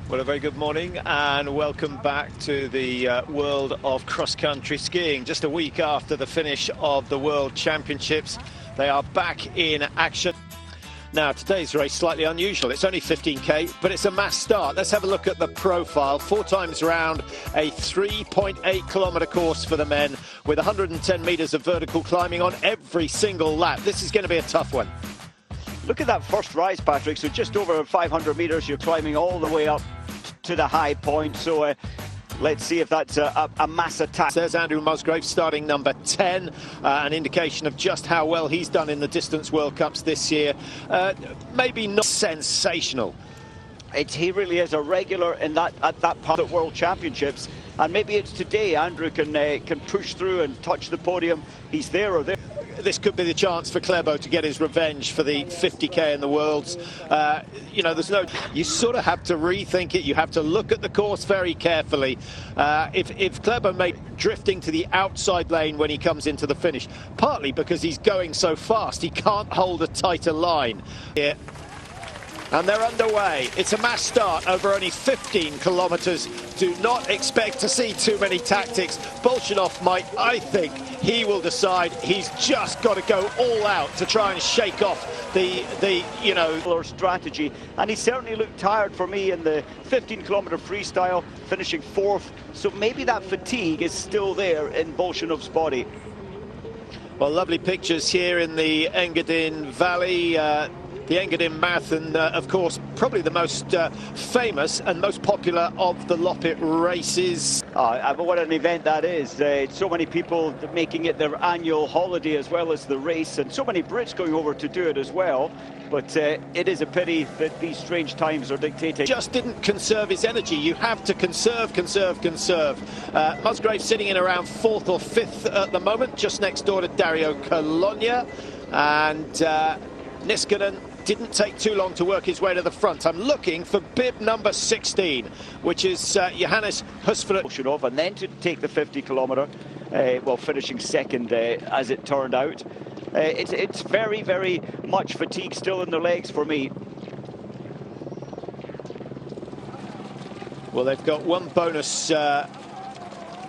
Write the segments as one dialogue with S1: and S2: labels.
S1: Well, a very good morning and welcome back to the world of cross-country skiing. Just a week after the finish of the World Championships, they are back in action. Now, today's race slightly unusual. It's only 15k, but it's a mass start. Let's have a look at the profile. 4 times round, a 3.8 kilometre course for the men with 110 metres of vertical climbing on every single lap. This is going to be a tough one.
S2: Look at that first rise, Patrick. So just over 500 metres, you're climbing all the way up to the high point. So let's see if that's a mass attack.
S1: There's Andrew Musgrave starting number 10, an indication of just how well he's done in the Distance World Cups this year. Maybe not sensational.
S2: He really is a regular in that part of World Championships, and maybe it's today Andrew can push through and touch the podium. He's there or there.
S1: This could be the chance for Klæbo to get his revenge for the 50k in the Worlds. You know, you sort of have to rethink it. You have to look at the course very carefully. If Klæbo may drifting to the outside lane when he comes into the finish, partly because he's going so fast, he can't hold a tighter line here. And they're underway. It's a mass start over only 15 kilometres. Do not expect to see too many tactics. Bolshinov might, I think, he will decide he's just got to go all out to try and shake off the
S2: strategy. And he certainly looked tired for me in the 15-kilometre freestyle, finishing 4th. So maybe that fatigue is still there in Bolshinov's body.
S1: Well, lovely pictures here in the Engadin Valley. The Engadin Marathon, of course, probably the most famous and most popular of the Loppet races.
S2: What an event that is. So many people making it their annual holiday as well as the race, and so many Brits going over to do it as well. But it is a pity that these strange times are dictating.
S1: Just didn't conserve his energy. You have to conserve. Musgrave sitting in around 4th or 5th at the moment, just next door to Dario Cologna. And Niskanen didn't take too long to work his way to the front. I'm looking for bib number 16, which is Johannes Husfeldt.
S2: And then to take the 50-kilometre, well, finishing second as it turned out. It's very, very much fatigue still in their legs for me.
S1: Well, they've got one bonus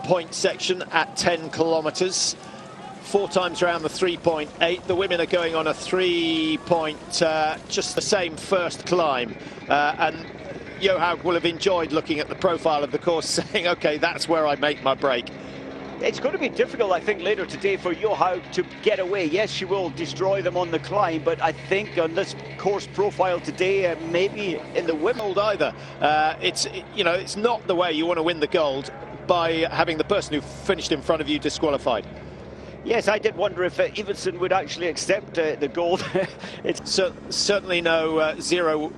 S1: point section at 10 kilometres. 4 times around the 3.8. The women are going on a 3 point, just the same first climb. And Johaug will have enjoyed looking at the profile of the course, saying, OK, that's where I make my break.
S2: It's going to be difficult, I think, later today for Johaug to get away. Yes, she will destroy them on the climb, but I think on this course profile today, maybe in the women
S1: either. It's not the way you want to win the gold by having the person who finished in front of you disqualified.
S2: Yes, I did wonder if Iversen would actually accept the gold. It's
S1: certainly no zero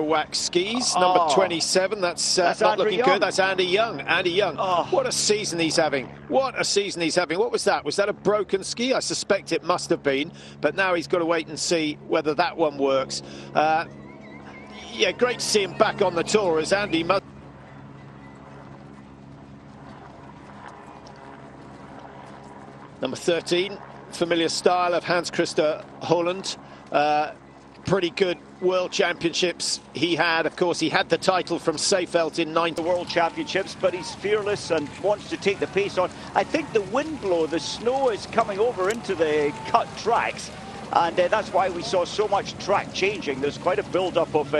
S1: wax skis. Number 27. That's not looking good. That's Andy Young. Andy Young. What a season he's having. What a season he's having. What was that? Was that a broken ski? I suspect it must have been. But now he's got to wait and see whether that one works. Yeah, great to see him back on the tour as Andy must. Number 13, familiar style of Hans-Christer Holland. Pretty good World Championships he had. Of course, he had the title from Seefeld in 9th.
S2: The World Championships, but he's fearless and wants to take the pace on. I think the wind blow, the snow is coming over into the cut tracks, and that's why we saw so much track changing. There's quite a build-up of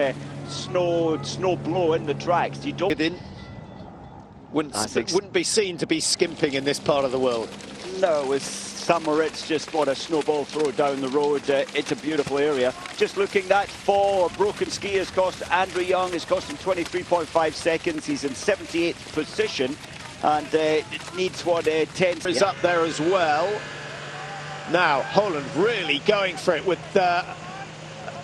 S2: snow blow in the tracks. You don't.
S1: Wouldn't be seen to be skimping in this part of the world.
S2: No, with summer it's just what a snowball throw down the road. It's a beautiful area. Just looking, that fall or broken ski has cost Andrew Young, has cost him 23.5 seconds. He's in 78th position, and it needs 10.
S1: Is up there as well. Now Holland really going for it with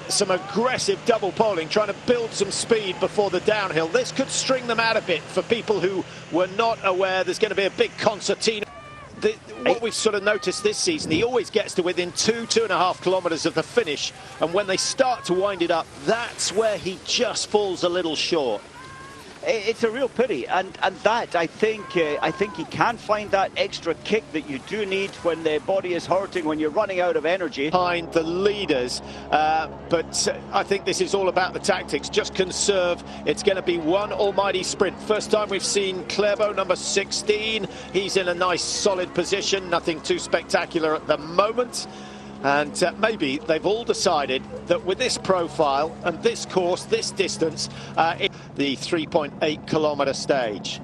S1: some aggressive double poling, trying to build some speed before the downhill. This could string them out a bit for people who were not aware. There's going to be a big concertina. What we've sort of noticed this season, he always gets to within 2.5 kilometres of the finish, and when they start to wind it up, that's where he just falls a little short.
S2: It's a real pity, and that I think he can find that extra kick that you do need when the body is hurting, when you're running out of energy.
S1: Behind the leaders, but I think this is all about the tactics. Just conserve. It's going to be one almighty sprint. First time we've seen Klæbo, number 16. He's in a nice solid position, nothing too spectacular at the moment. And maybe they've all decided that with this profile and this course, this distance, the 3.8 kilometer stage.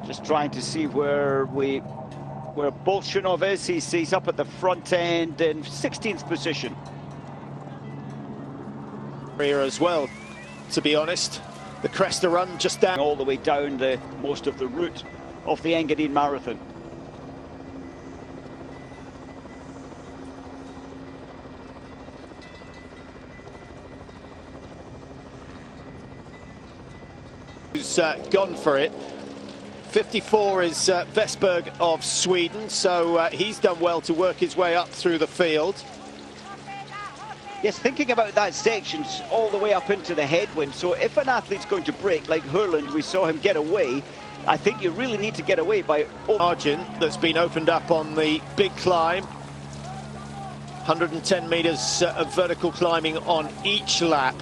S2: Just trying to see where Bolshinov is. He's up at the front end in 16th position.
S1: Here as well, to be honest. The Cresta run just down.
S2: All the way down most of the route of the Engadin Marathon.
S1: Who's gone for it. 54 is Vesberg of Sweden, so he's done well to work his way up through the field.
S2: Yes, thinking about that section all the way up into the headwind, so if an athlete's going to break, like Hurland, we saw him get away, I think you really need to get away by...
S1: Margin that's been opened up on the big climb. 110 metres of vertical climbing on each lap.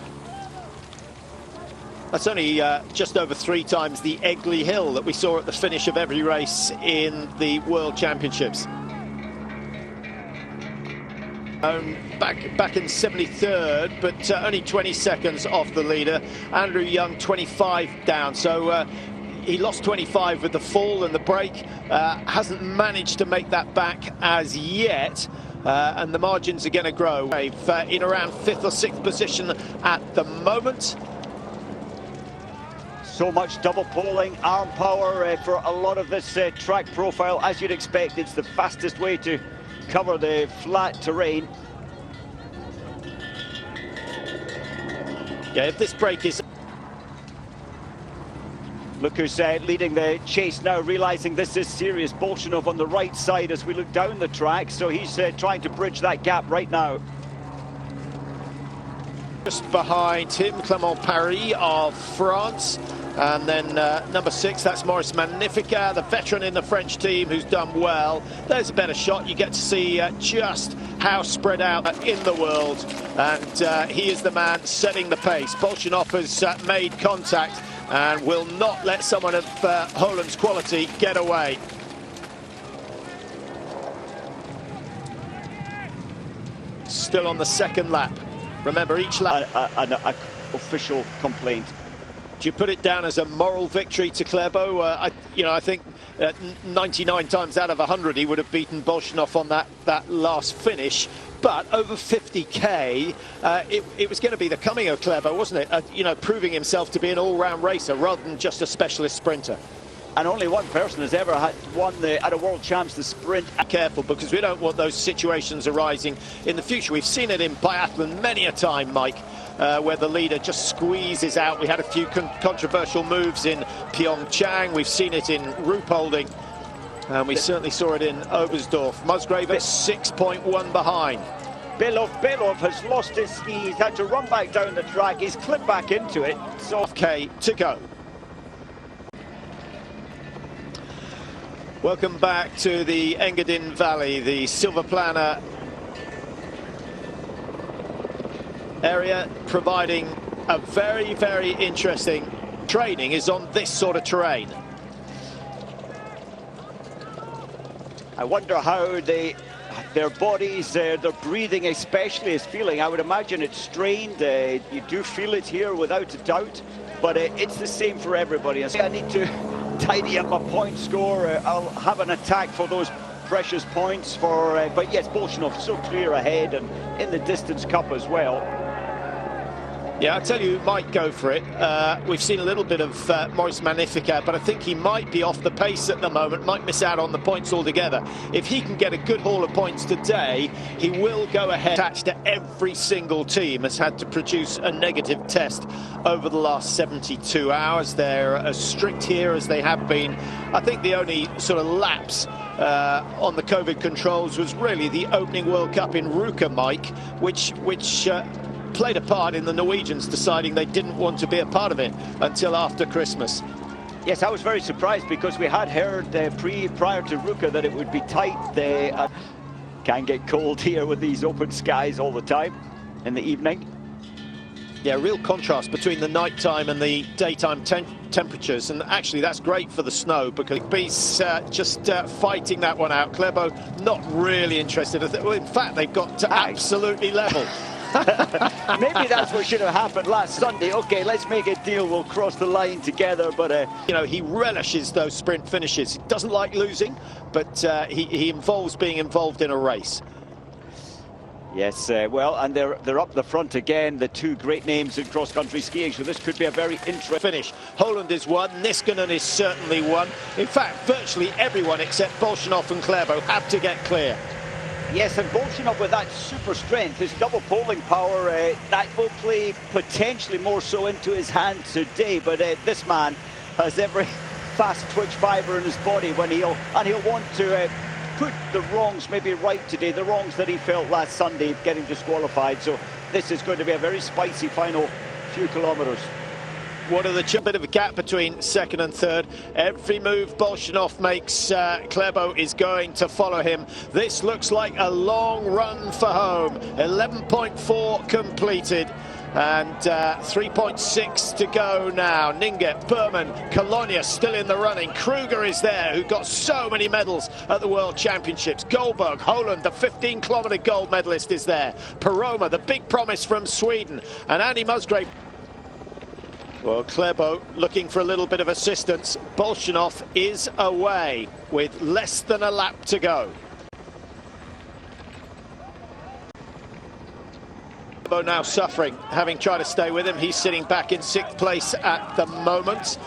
S1: That's only just over 3 times the Egley Hill that we saw at the finish of every race in the World Championships. Back in 73rd, but only 20 seconds off the leader. Andrew Young 25 down, so he lost 25 with the fall and the break. Hasn't managed to make that back as yet. And the margins are going to grow. In around 5th or 6th position at the moment.
S2: So much double poling, arm power for a lot of this track profile. As you'd expect, it's the fastest way to cover the flat terrain.
S1: Yeah, if this break is...
S2: Look who's leading the chase now, realising this is serious. Bolshinov on the right side as we look down the track, so he's trying to bridge that gap right now.
S1: Just behind him, Clément Paris of France. And then number 6, that's Maurice Magnificat, the veteran in the French team who's done well. There's a better shot. You get to see just how spread out in the world. And he is the man setting the pace. Bolshinov has made contact and will not let someone of Hurland's quality get away. Still on the second lap. Remember, each lap...
S2: An official complaint.
S1: Do you put it down as a moral victory to Klæbo? I think 99 times out of 100 he would have beaten Bolshinov on that last finish. But over 50k, it was going to be the coming of Klæbo, wasn't it? Proving himself to be an all-round racer rather than just a specialist sprinter.
S2: And only one person has ever won at a World Champs the sprint.
S1: Be careful, because we don't want those situations arising in the future. We've seen it in biathlon many a time, Mike, where the leader just squeezes out. We had a few controversial moves in Pyeongchang. We've seen it in Ruhpolding. And we certainly saw it in Oberstdorf. Musgrave at 6.1 behind.
S2: Belov has lost his ski. He's had to run back down the track. He's clipped back into it. So
S1: K to go. Welcome back to the Engadin Valley, the Silvaplana area, providing a very, very interesting training is on this sort of terrain.
S2: I wonder how their bodies, their breathing especially is feeling. I would imagine it's strained. You do feel it here without a doubt, but it's the same for everybody. I need to tidy up my point score. I'll have an attack for those precious points but yes, Bolshinov so clear ahead and in the distance cup as well.
S1: Yeah, I tell you, who might go for it. We've seen a little bit of Maurice Magnificat, but I think he might be off the pace at the moment, might miss out on the points altogether. If he can get a good haul of points today, he will go ahead. Attached to every single team has had to produce a negative test over the last 72 hours. They're as strict here as they have been. I think the only sort of lapse on the COVID controls was really the opening World Cup in Ruka, Mike, which played a part in the Norwegians deciding they didn't want to be a part of it until after Christmas.
S2: Yes, I was very surprised because we had heard prior to Ruka that it would be tight. Can get cold here with these open skies all the time in the evening.
S1: Yeah, real contrast between the nighttime and the daytime temperatures, and actually that's great for the snow because Beast's just fighting that one out. Klæbo not really interested. Well, in fact, they've got to absolutely level.
S2: Maybe that's what should have happened last Sunday. Okay, let's make a deal. We'll cross the line together. But
S1: you know, he relishes those sprint finishes. He doesn't like losing, but he involves being involved in a race.
S2: Yes, well, and they're up the front again, the two great names in cross-country skiing, so this could be a very interesting
S1: finish. Holland is one, Niskanen is certainly one. In fact, virtually everyone except Bolsjunov and Klæbo have to get clear.
S2: Yes, and Bolsjunov with that super strength, his double poling power, that will play potentially more so into his hand today, but this man has every fast twitch fibre in his body when he'll want to put the wrongs maybe right today, the wrongs that he felt last Sunday getting disqualified. So this is going to be a very spicy final few kilometres.
S1: What are the bit of a gap between second and third? Every move Bolsjunov makes, Klæbo is going to follow him. This looks like a long run for home. 11.4 completed. And 3.6 to go now. Ninget, Berman, Colonia still in the running. Kruger is there, who got so many medals at the World Championships. Goldberg, Holland, the 15-kilometer gold medalist is there. Paroma, the big promise from Sweden. And Andy Musgrave. Well, Klæbo looking for a little bit of assistance. Bolsjunov is away with less than a lap to go. Now suffering, having tried to stay with him. He's sitting back in 6th place at the moment.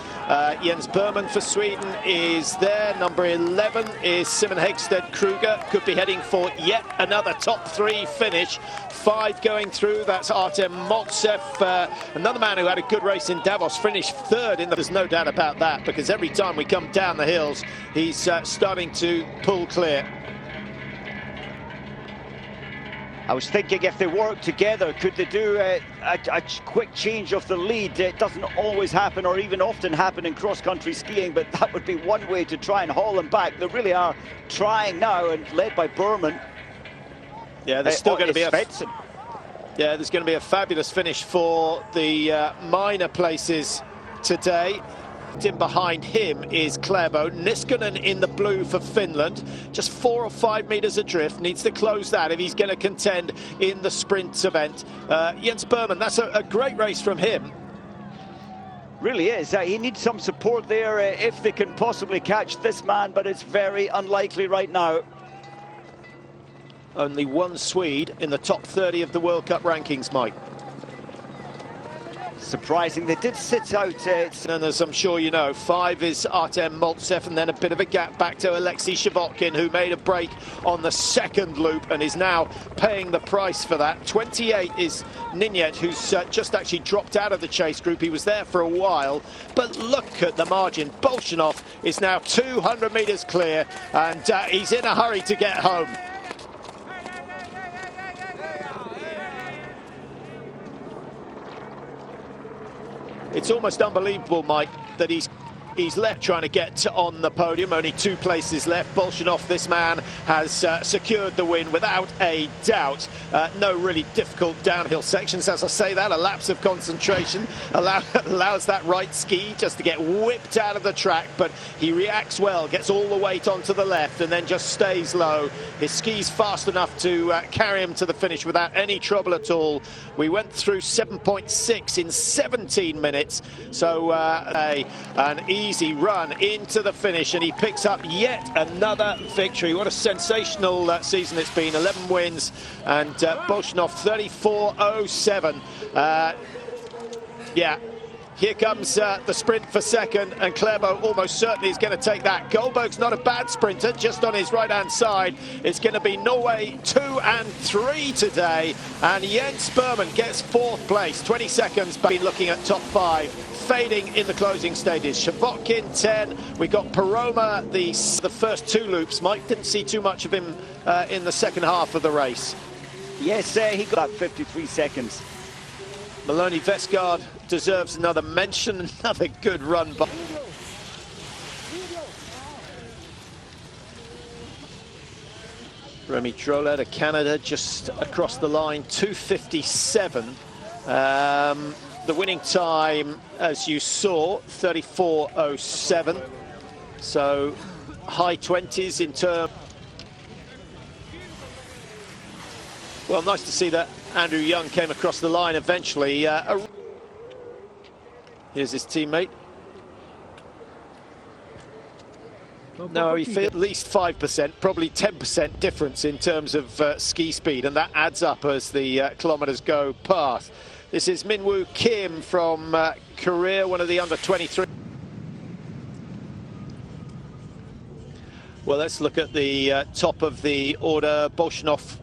S1: Jens Berman for Sweden is there. Number 11 is Simon Hegstead. Kruger could be heading for yet another top 3 finish. 5 going through, that's Artem Maltsev, another man who had a good race in Davos, finished 3rd in there's no doubt about that, because every time we come down the hills, he's starting to pull clear.
S2: I was thinking if they work together, could they do a quick change of the lead? It doesn't always happen or even often happen in cross-country skiing, but that would be one way to try and haul them back. They really are trying now, and led by Berman.
S1: Yeah, there's still going to be there's going to be a fabulous finish for the minor places today. In behind him is Klæbo. Niskanen in the blue for Finland, just 4 or 5 meters adrift, needs to close that if he's going to contend in the sprint event. Jens Berman, that's a great race from him.
S2: Really is. He needs some support there if they can possibly catch this man, but it's very unlikely right now.
S1: Only one Swede in the top 30 of the World Cup rankings, Mike.
S2: Surprising, they did sit out.
S1: And as I'm sure you know, 5 is Artem Maltsev, and then a bit of a gap back to Alexei Shivotkin, who made a break on the 2nd loop and is now paying the price for that. 28 is Ninget, who's just actually dropped out of the chase group. He was there for a while, but look at the margin. Bolsjunov is now 200 meters clear, and he's in a hurry to get home. It's almost unbelievable, Mike, that he's left trying to get on the podium. Only 2 places left. Bolsjunov, this man, has secured the win without a doubt. No really difficult downhill sections. As I say that, a lapse of concentration allows that right ski just to get whipped out of the track, but he reacts well, gets all the weight onto the left and then just stays low. His ski's fast enough to carry him to the finish without any trouble at all. We went through 7.6 in 17 minutes, so an easy run into the finish, and he picks up yet another victory. What a sensational season it's been. 11 wins, and Bolsjunov 34.07. Yeah, here comes the sprint for second, and Klæbo almost certainly is going to take that. Goldberg's not a bad sprinter, just on his right-hand side. It's going to be Norway 2 and 3 today, and Jens Berman gets 4th place. 20 seconds, but looking at top 5. Fading in the closing stages. Shivotkin 10. We got Paroma the first 2 loops. Mike didn't see too much of him in the second half of the race.
S2: Yes, he got 53 seconds.
S1: Maloney Vestgaard deserves another mention, another good run by. Remy Drolet of Canada just across the line, 2:57. The winning time, as you saw, 34:07. So high 20s in terms. Well, nice to see that Andrew Young came across the line eventually. Here's his teammate. No, he feels at least 5%, probably 10% difference in terms of ski speed, and that adds up as the kilometers go past. This is Minwoo Kim from Korea, one of the under-23. Well, let's look at the top of the order. Bolshinov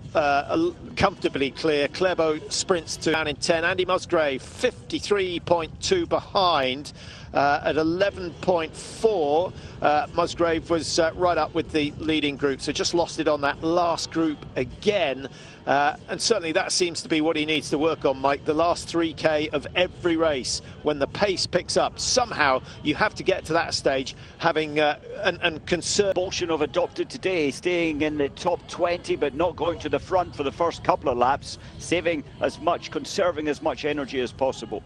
S1: comfortably clear. Klebo sprints to down in 10. Andy Musgrave 53.2 behind at 11.4. Musgrave was right up with the leading group, so just lost it on that last group again. And certainly that seems to be what he needs to work on, Mike. The last 3K of every race, when the pace picks up, somehow you have to get to that stage having and conserve.
S2: Bolshinov adopted today, staying in the top 20 but not going to the front for the first couple of laps, saving as much, conserving as much energy as possible.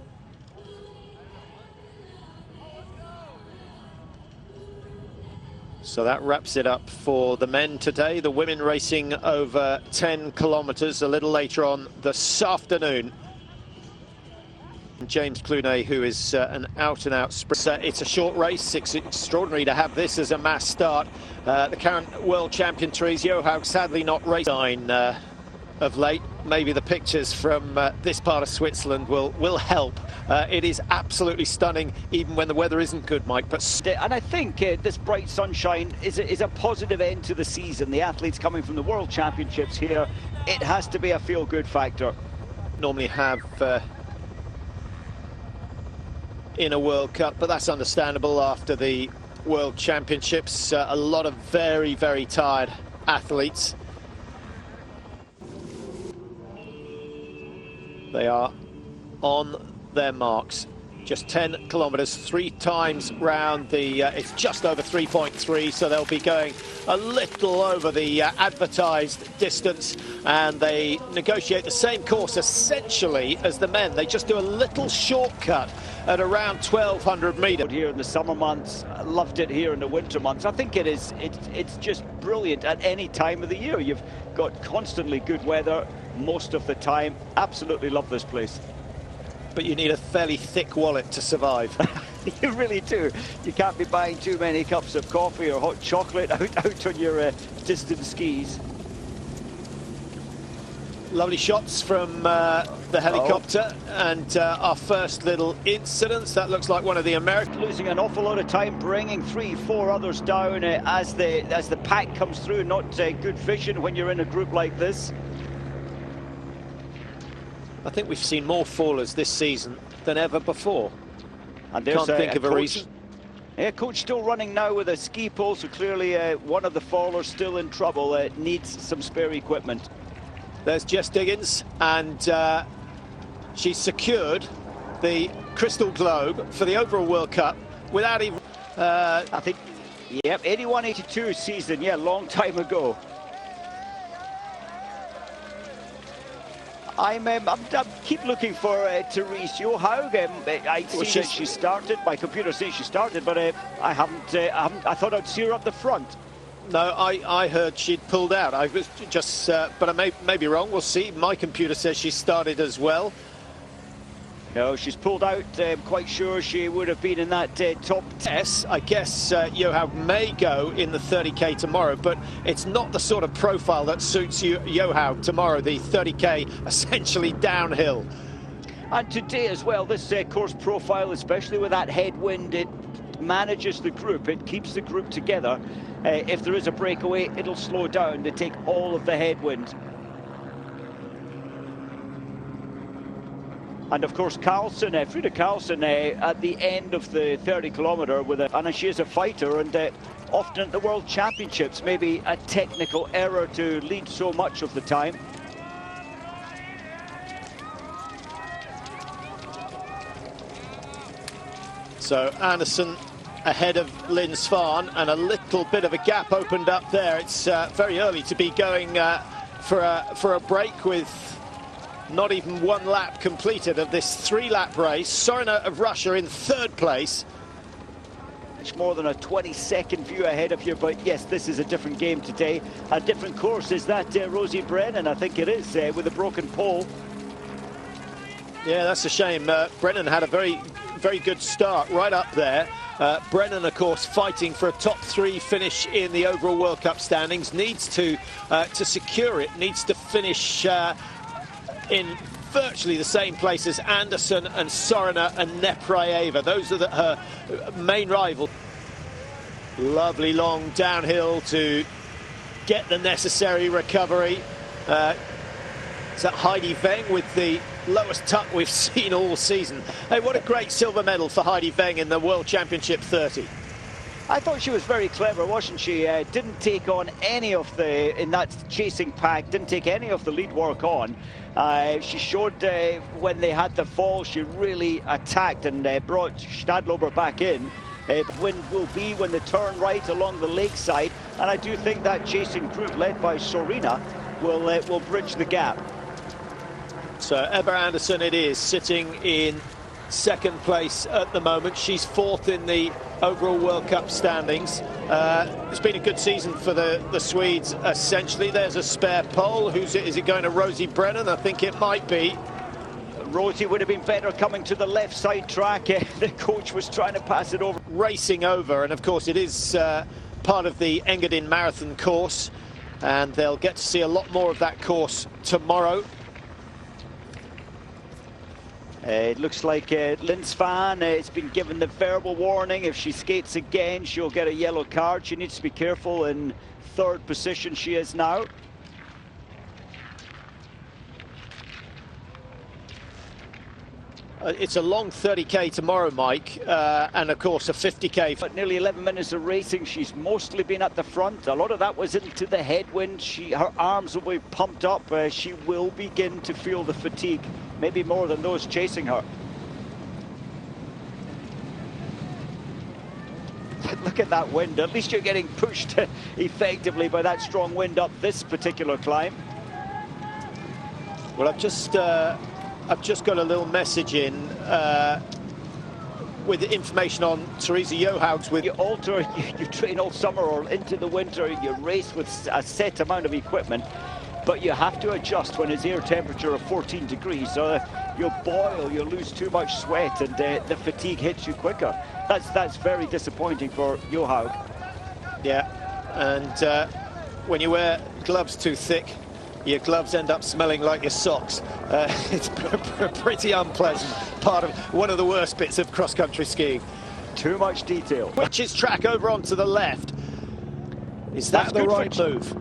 S1: So that wraps it up for the men today. The women racing over 10 kilometres a little later on this afternoon. James Clunet, who is an out-and-out sprinter. It's a short race. It's extraordinary to have this as a mass start. The current world champion, Therese Johaug, sadly not racing of late. Maybe the pictures from this part of Switzerland will help. It is absolutely stunning, even when the weather isn't good, Mike.
S2: And I think this bright sunshine is a positive end to the season. The athletes coming from the World Championships here, it has to be a feel-good factor.
S1: Normally have in a World Cup, but that's understandable after the World Championships. A lot of very, very tired athletes. They are on their marks. Just 10 kilometers, 3 times round the, it's just over 3.3, so they'll be going a little over the advertised distance, and they negotiate the same course essentially as the men. They just do a little shortcut at around 1,200 meters.
S2: Here in the summer months, I loved it here in the winter months. I think it's just brilliant at any time of the year. You've got constantly good weather most of the time. Absolutely love this place.
S1: But you need a fairly thick wallet to survive.
S2: You really do. You can't be buying too many cups of coffee or hot chocolate out on your distance skis.
S1: Lovely shots from the helicopter, and our first little incidents. That looks like one of the Americans.
S2: Losing an awful lot of time, bringing 3-4 others down as the pack comes through. Not good vision when you're in a group like this.
S1: I think we've seen more fallers this season than ever before.
S2: And there's
S1: Can't think of a reason.
S2: Yeah, coach still running now with a ski pole, so clearly one of the fallers still in trouble. Needs some spare equipment.
S1: There's Jess Diggins, and she's secured the Crystal Globe for the overall World Cup without even...
S2: I think, yep, 81-82 season, yeah, long time ago. I keep looking for Therese Johaug. I see that she started. My computer says she started, but I haven't. I thought I'd see her up the front.
S1: No, I heard she'd pulled out. I was just, but I may be wrong. We'll see. My computer says she started as well.
S2: No, she's pulled out. I'm quite sure she would have been in that top 10.
S1: Yes, I guess Johaug may go in the 30K tomorrow, but it's not the sort of profile that suits Johaug tomorrow, the 30K essentially downhill.
S2: And today as well, this course profile, especially with that headwind, it manages the group, it keeps the group together. If there is a breakaway, it'll slow down to take all of the headwind. And of course, Frida Karlsson at the end of the 30 kilometre and she is a fighter, and often at the World Championships, maybe a technical error to lead so much of the time.
S1: So Anderson ahead of Lynn Svan, and a little bit of a gap opened up there. It's very early to be going for a break with not even one lap completed of this 3-lap race. Sorina of Russia in 3rd place.
S2: It's more than a 20-second view ahead of you, but yes, this is a different game today. A different course. Is that Rosie Brennan? I think it is, with a broken pole.
S1: Yeah, that's a shame. Brennan had a very good start right up there. Brennan, of course, fighting for a top 3 finish in the overall World Cup standings. Needs to secure it. Needs to finish in virtually the same place as Anderson and Sorina and Neprayeva. Those are her main rivals. Lovely long downhill to get the necessary recovery. It's that Heidi Weng with the lowest tuck we've seen all season. Hey, what a great silver medal for Heidi Weng in the World Championship 30.
S2: I thought she was very clever, wasn't she? Didn't take on any of in that chasing pack, didn't take any of the lead work on. She showed when they had the fall, she really attacked and brought Stadlober back in. Wind will be when they turn right along the lakeside, and I do think that chasing group led by Sorina will bridge the gap.
S1: So Ebba Andersson it is, sitting in 2nd place at the moment. She's 4th in the overall World Cup standings. It's been a good season for the Swedes, essentially. There's a spare pole. Is it going to Rosie Brennan? I think it might be.
S2: Rosie would have been better coming to the left side track. The coach was trying to pass it over.
S1: Racing over, and of course it is part of the Engadin Marathon course, and they'll get to see a lot more of that course tomorrow.
S2: It looks like Lynn Svan has been given the verbal warning. If she skates again, she'll get a yellow card. She needs to be careful. In 3rd position she is now.
S1: It's a long 30k tomorrow, Mike, and of course a 50k.
S2: But nearly 11 minutes of racing, she's mostly been at the front. A lot of that was into the headwind. Her arms will be pumped up. She will begin to feel the fatigue, maybe more than those chasing her. Look at that wind. At least you're getting pushed effectively by that strong wind up this particular climb.
S1: Well, I've just got a little message in with information on Teresa Johaug's.
S2: You alter, you train all summer or into the winter, you race with a set amount of equipment, but you have to adjust when it's air temperature of 14 degrees. So you'll boil, you'll lose too much sweat, and the fatigue hits you quicker. That's very disappointing for Johaug.
S1: Yeah, and when you wear gloves too thick, your gloves end up smelling like your socks. It's pretty unpleasant. One of the worst bits of cross-country skiing.
S2: Too much detail.
S1: Switches track over onto the left. Is that the right move?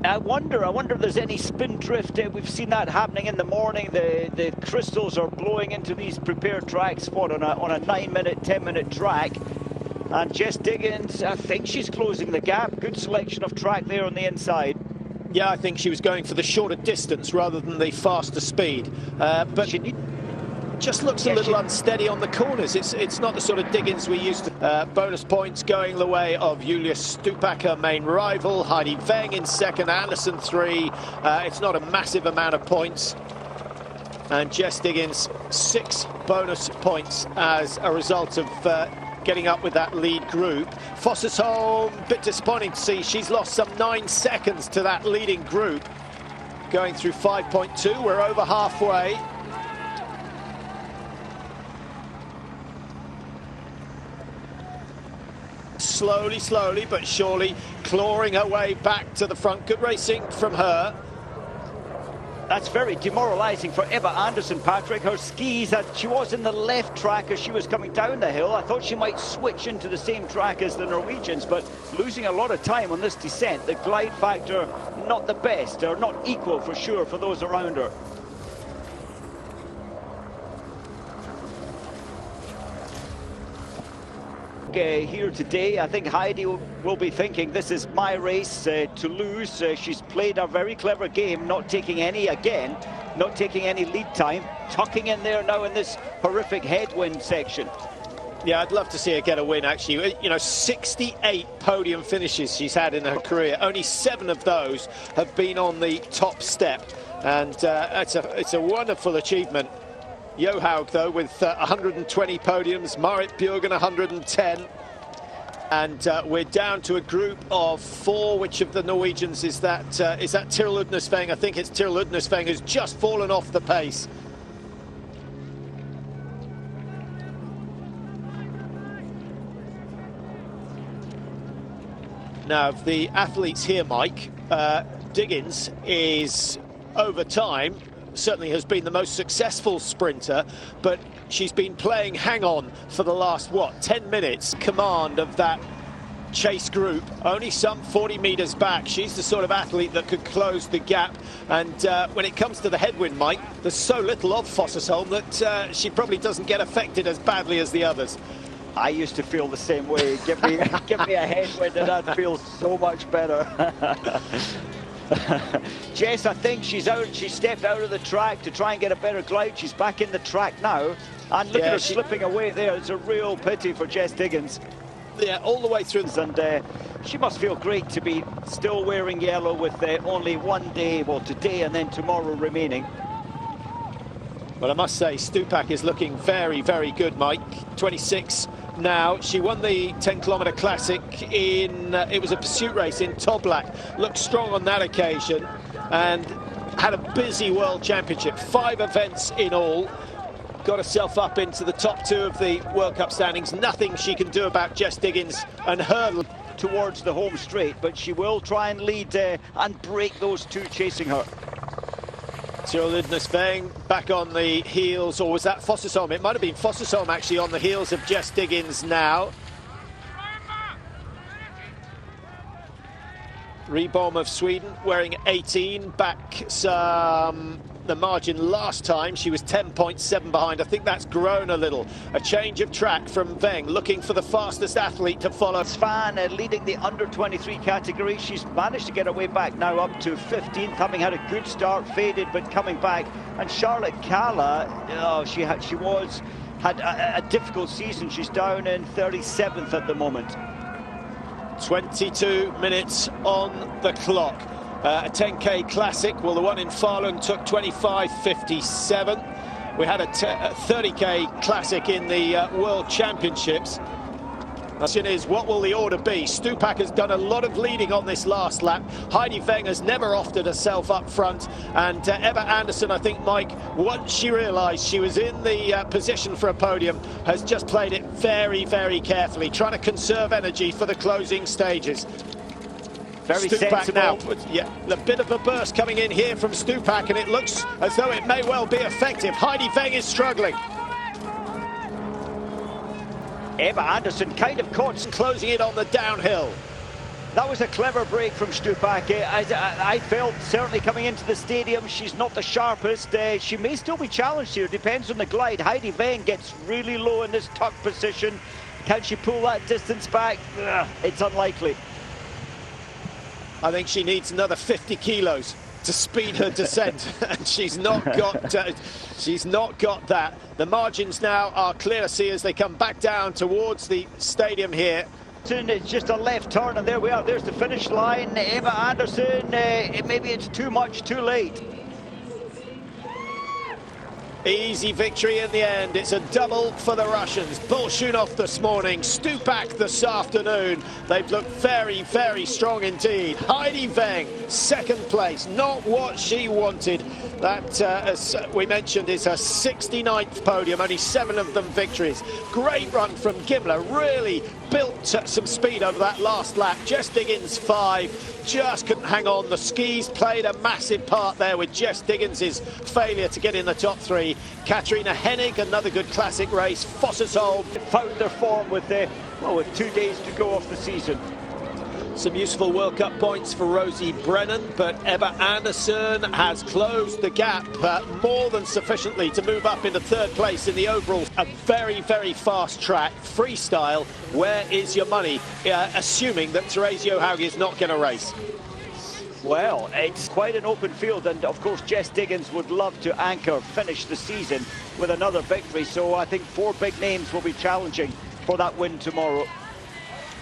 S2: I wonder if there's any spin drift. We've seen that happening in the morning. The crystals are blowing into these prepared tracks. What, on a 9-minute, 10-minute track. And Jess Diggins, I think she's closing the gap. Good selection of track there on the inside.
S1: Yeah, I think she was going for the shorter distance rather than the faster speed. But she just looks a little unsteady on the corners. It's not the sort of Diggins we used to. Bonus points going the way of Julia Stupak, her main rival. Heidi Weng in 2nd, Anderson 3. It's not a massive amount of points. And Jess Diggins 6 bonus points as a result of getting up with that lead group. Fossesholm, bit disappointing to see she's lost some 9 seconds to that leading group. Going through 5.2, we're over halfway. Slowly, but surely clawing her way back to the front. Good racing from her.
S2: That's very demoralising for Ebba Andersson, Patrick. Her skis, she was in the left track as she was coming down the hill. I thought she might switch into the same track as the Norwegians, but losing a lot of time on this descent. The glide factor, not the best, or not equal for sure for those around her. Here today, I think Heidi will be thinking, this is my race to lose. She's played a very clever game, not taking any lead time, tucking in there now in this horrific headwind section.
S1: Yeah, I'd love to see her get a win, actually. You know, 68 podium finishes she's had in her career. Only 7 of those have been on the top step. And it's a wonderful achievement. Johaug, though, with 120 podiums. Marit Bjørgen, 110. And we're down to a group of 4. Which of the Norwegians is that? Is that Tiril Udnesveng? I think it's Tiril Udnesveng, who's just fallen off the pace. Now, of the athletes here, Mike, Diggins is, over time, certainly has been the most successful sprinter, but she's been playing hang-on for the last, 10 minutes, command of that chase group, only some 40 metres back. She's the sort of athlete that could close the gap, and when it comes to the headwind, Mike, there's so little of Fossesholm that she probably doesn't get affected as badly as the others.
S2: I used to feel the same way. Give me a headwind and I'd feel so much better. Jess, I think she's out. She stepped out of the track to try and get a better glide. She's back in the track now. And look at her slipping away there. It's a real pity for Jess Diggins.
S1: Yeah, all the way through.
S2: And she must feel great to be still wearing yellow with only one day, well, today and then tomorrow remaining.
S1: Well, I must say, Stupak is looking very, very good, Mike. 26 now. She won the 10-kilometre classic in, it was a pursuit race in Toblach. Looked strong on that occasion and had a busy World Championship. 5 events in all. Got herself up into the top 2 of the World Cup standings. Nothing she can do about Jess Diggins and her
S2: towards the home straight, but she will try and lead and break those 2 chasing her.
S1: Tiril Udnesveng back on the heels, or was that Fossesholm? It might have been Fossesholm actually on the heels of Jess Diggins now. Rebohm of Sweden wearing 18, back some the margin last time. She was 10.7 behind. I think that's grown a little. A change of track from Veng, looking for the fastest athlete to follow.
S2: Svan leading the under-23 category. She's managed to get her way back now up to 15th, having had a good start, faded, but coming back. And Charlotte Kalla, she had a difficult season. She's down in 37th at the moment.
S1: 22 minutes on the clock. A 10k classic, well, the one in Falun took 25:57. We had a 30k classic in the World Championships. The question is, what will the order be? Stupak has done a lot of leading on this last lap. Heidi Veng has never offered herself up front, and Ebba Andersson, I think, Mike, once she realised she was in the position for a podium, has just played it very, very carefully, trying to conserve energy for the closing stages.
S2: Very
S1: Stupak
S2: sensible.
S1: Now, yeah, a bit of a burst coming in here from Stupak, and it looks as though it may well be effective. Heidi Veng is struggling.
S2: Ebba Andersson kind of caught,
S1: Closing it on the downhill.
S2: That was a clever break from Stupak. I felt, certainly coming into the stadium, she's not the sharpest. She may still be challenged here, depends on the glide. Heidi Veng gets really low in this tuck position. Can she pull that distance back? It's unlikely.
S1: I think she needs another 50 kilos to speed her descent, and she's not got that. The margins now are clear to see as they come back down towards the stadium here.
S2: It's just a left turn, and there we are. There's the finish line. Ebba Andersson, maybe it's too much, too late.
S1: Easy victory in the end. It's a double for the Russians. Bolshunov this morning, Stupak this afternoon. They've looked very, very strong indeed. Heidi Veng, 2nd place. Not what she wanted. That, as we mentioned, is her 69th podium. Only 7 of them victories. Great run from Gimler. Really built some speed over that last lap. Jess Diggins 5. Just couldn't hang on. The skis played a massive part there with Jess Diggins' failure to get in the top 3. Katarina Hennig, another good classic race. Fossesholm
S2: found their form with 2 days to go off the season.
S1: Some useful World Cup points for Rosie Brennan, but Ebba Andersson has closed the gap more than sufficiently to move up into 3rd place in the overall. A very, very fast track, freestyle. Where is your money? Assuming that Therese Johaug is not going to race.
S2: Well, it's quite an open field, and of course Jess Diggins would love to finish the season with another victory, so I think 4 big names will be challenging. for that win tomorrow.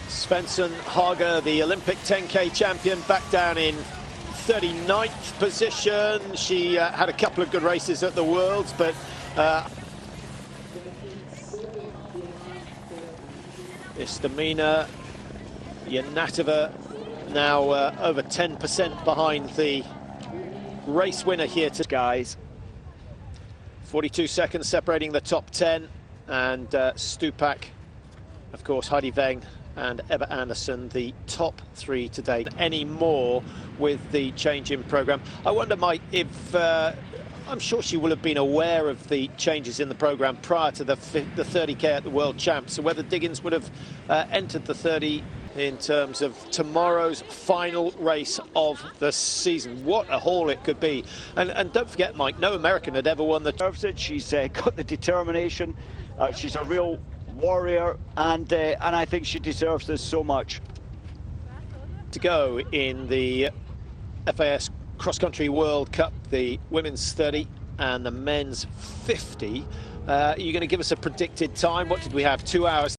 S1: Svensson Haga, the Olympic 10K champion, back down in 39th position. She had a couple of good races at the Worlds, but Istamina Yanatova now over 10% behind the race winner here today.
S2: Guys,
S1: 42 seconds separating the top 10, and Stupak, of course, Heidi Weng and Ebba Andersson, the top three today. Any more with the change in programme? I wonder, Mike, if I'm sure she will have been aware of the changes in the programme prior to the 30k at the World Champs, so whether Diggins would have entered the 30 in terms of tomorrow's final race of the season. What a haul it could be. And don't forget, Mike, no American had ever won the...
S2: She's got the determination. She's a real warrior, and I think she deserves this so much.
S1: To go in the FAS Cross Country World Cup, the women's 30 and the men's 50. You're going to give us a predicted time. What did we have? 2 hours.